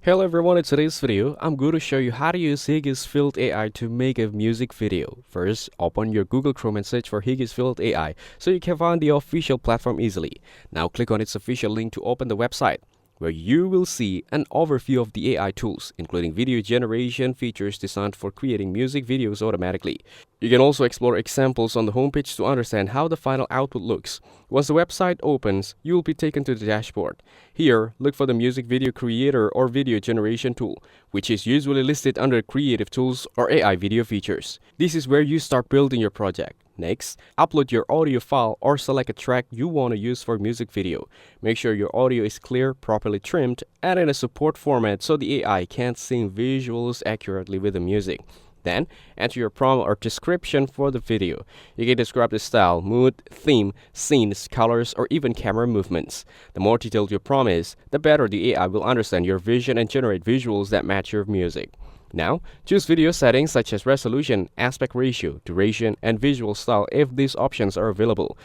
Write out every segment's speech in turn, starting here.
Hello everyone, in today's video, I'm going to show you how to use Higgsfield AI to make a music video. First, open your Google Chrome and search for Higgsfield AI so you can find the official platform easily. Now click on its official link to open the website, where you will see an overview of the AI tools, including video generation features designed for creating music videos automatically. You can also explore examples on the homepage to understand how the final output looks. Once the website opens, you will be taken to the dashboard. Here, look for the music video creator or video generation tool, which is usually listed under Creative Tools or AI video features. This is where you start building your project. Next, upload your audio file or select a track you want to use for music video. Make sure your audio is clear, properly trimmed, and in a support format so the AI can sync visuals accurately with the music. Then, enter your prompt or description for the video. You can describe the style, mood, theme, scenes, colors, or even camera movements. The more detailed your prompt is, the better the AI will understand your vision and generate visuals that match your music. Now, choose video settings such as resolution, aspect ratio, duration, and visual style if these options are available.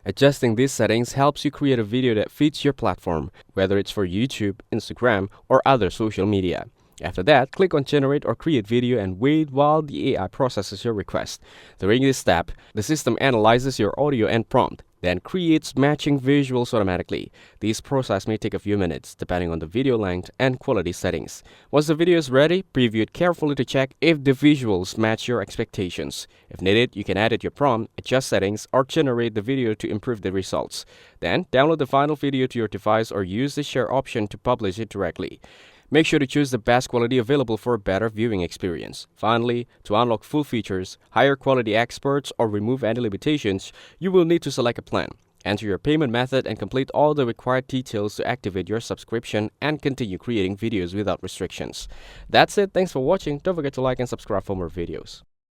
Adjusting these settings helps you create a video that fits your platform, whether it's for YouTube, Instagram, or other social media. After that, click on Generate or Create Video and wait while the AI processes your request. During this step, the system analyzes your audio and prompt, then creates matching visuals automatically. This process may take a few minutes, depending on the video length and quality settings. Once the video is ready, preview it carefully to check if the visuals match your expectations. If needed, you can edit your prompt, adjust settings, or generate the video to improve the results. Then, download the final video to your device or use the share option to publish it directly. Make sure to choose the best quality available for a better viewing experience. Finally, to unlock full features, higher quality experts, or remove any limitations, you will need to select a plan. Enter your payment method and complete all the required details to activate your subscription and continue creating videos without restrictions. That's it. Thanks for watching. Don't forget to like and subscribe for more videos.